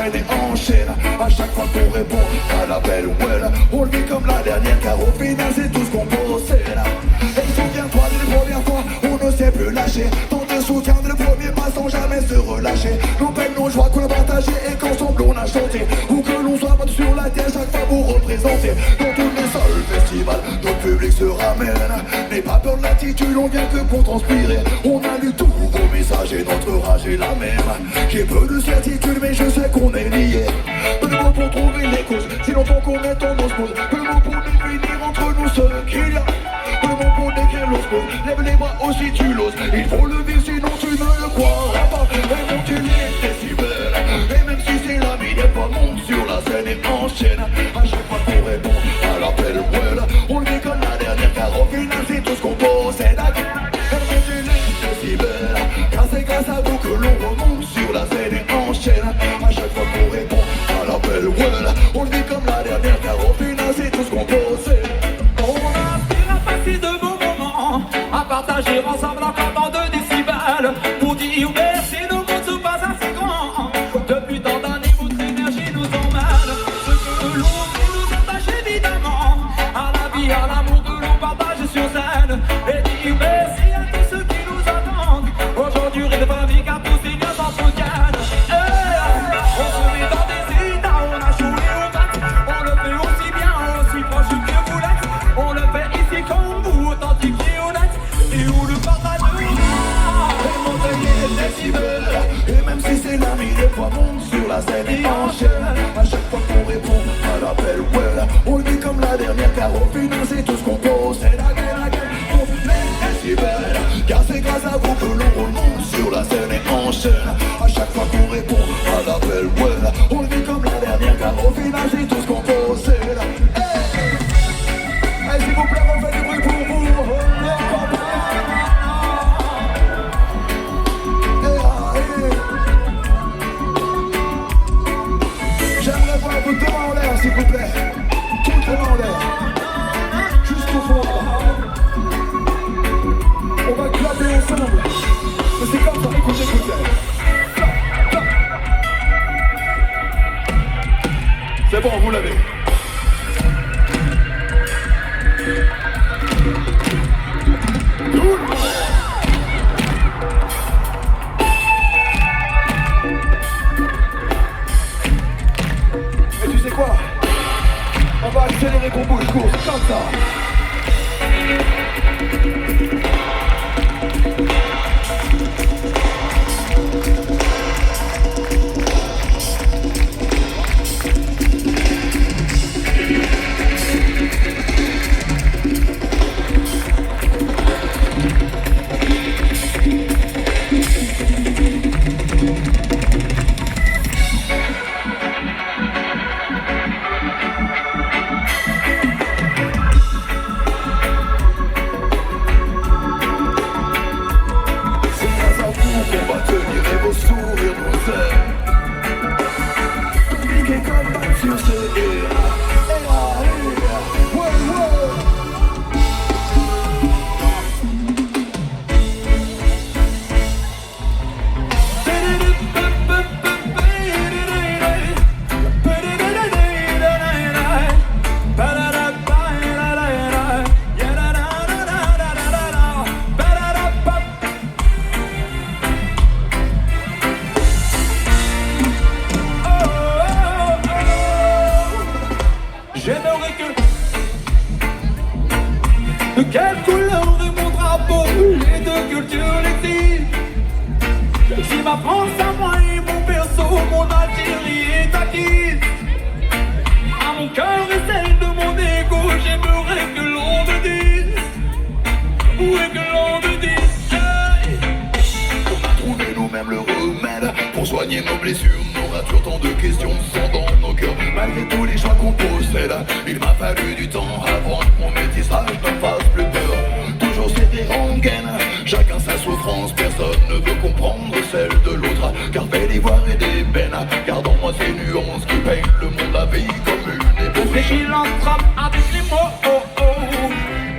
scène et enchaîne. À chaque fois qu'on répond à l'appel, well, on le vit comme la dernière, car au final c'est tout ce qu'on possède. Et souviens-toi des premières fois, on ne sait plus lâcher. Tant de soutien de le premier pas sans jamais se relâcher. Nos peines, nos joies qu'on a partagées et qu'ensemble on a chanté. Où que l'on soit battu sur la terre, chaque fois vous représentez. Dans tous les salles festivals, notre public se ramène. N'aie pas peur de l'attitude, on vient que pour transpirer. On a lu tous vos messages et notre rage est la même. J'ai peu de certitude mais je sais qu'on est liés. Peu de mots pour trouver les causes, si longtemps qu'on est en osmose. Peu de mots pour définir entre nous ce qu'il y a. Peu de mots pour décrire l'osmose, lève les bras aussi tu l'oses. Il faut le vivre sinon tu ne le croiras pas. Et monte les décibels, et même si c'est la vie des fois monte sur la scène et enchaîne. À chaque fois qu'on répond à l'appel, well, on le vit comme la dernière, car au final c'est tout ce qu'on possède. Et monte les décibels, car c'est grâce à vous que l'on remonte sur la scène et enchaîne. À chaque fois qu'on répond à l'appel, well, on le vit comme la dernière, car au final c'est tout ce qu'on possède. On aspire à passer de bons moments, à partager ensemble encore tant de décibels. Pour dire merci, nos mondes se passent assez grands. Depuis tant d'années, votre énergie nous emmène. Ce que l'on fait nous attache évidemment à la vie, à l'amour que l'on partage sur scène. Et dire merci à tous ceux qui nous attendent. Aujourd'hui, rêve de vie car tous les liens s'entretiennent. On se met dans des états, on a joué au mat. On le fait aussi bien, aussi proche que vous l'êtes. On le fait ici comme vous, authentique et honnête. Et où le partage Et monter les décibels, et même si c'est l'ami, des fois monte sur la scène et enchaîne. À chaque fois qu'on répond à l'appel, well, on le vit comme la dernière, car au final c'est tout ce qu'on possède. Pour les décibels, car c'est grâce à vous que l'on remonte sur la scène et enchaîne. À chaque fois qu'on répond à l'appel, well, on le vit comme la dernière, car au final c'est tout ce qu'on possède. Hey, s'il vous plaît, on fait du bruit pour vous. J'aimerais voir vos deux mains en l'air, s'il vous plaît. Toutes les mains en l'air. Jusqu'au fond. On va clapper ensemble. Mais c'est comme ça, écoutez, écoutez. C'est bon, vous l'avez. Et tu sais quoi? On va accélérer qu'on bouge court, c'est comme ça. De quelle couleur de mon drapeau les deux cultures l'existent? Si ma France à moi et mon berceau, mon Algérie est acquise. À mon cœur et celle de mon égo, j'aimerais que l'on me dise. Où est que l'on me dise? Hey. On a trouvé nous-mêmes le remède pour soigner nos blessures, nos ratures, tant de questions sont dans nos cœurs. Malgré tous les choix qu'on possède, il m'a fallu du temps avant que mon métissage ne fasse plus peur. Toujours serré en gaine, chacun sa souffrance, personne ne veut comprendre celle de l'autre. Car fait d'ivoire et d'ébène, gardons-moi ces nuances qui peignent le monde, la vie comme une épopée. Philanthrope avec les mots, oh, oh.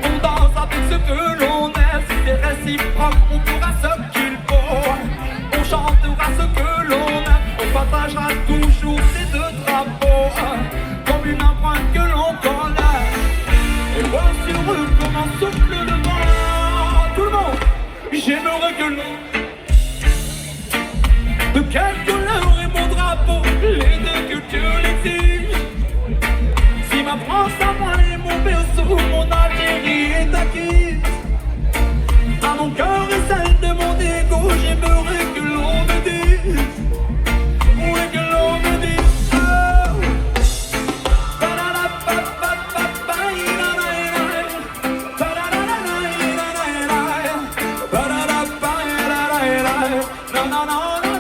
On danse avec ce que l'on aime, si c'est réciproque, on pourra ce qu'il faut. On chantera ce que l'on aime, on partagera toujours recule. De quelle couleur est mon drapeau? Les deux cultures l'exigent. Si ma France à moi est mon berceau, mon Algérie est acquise. À mon cœur et celle de mon égo, j'aimerais que l'on me dise, oui que l'on me dise. Oh. No, no, no, no.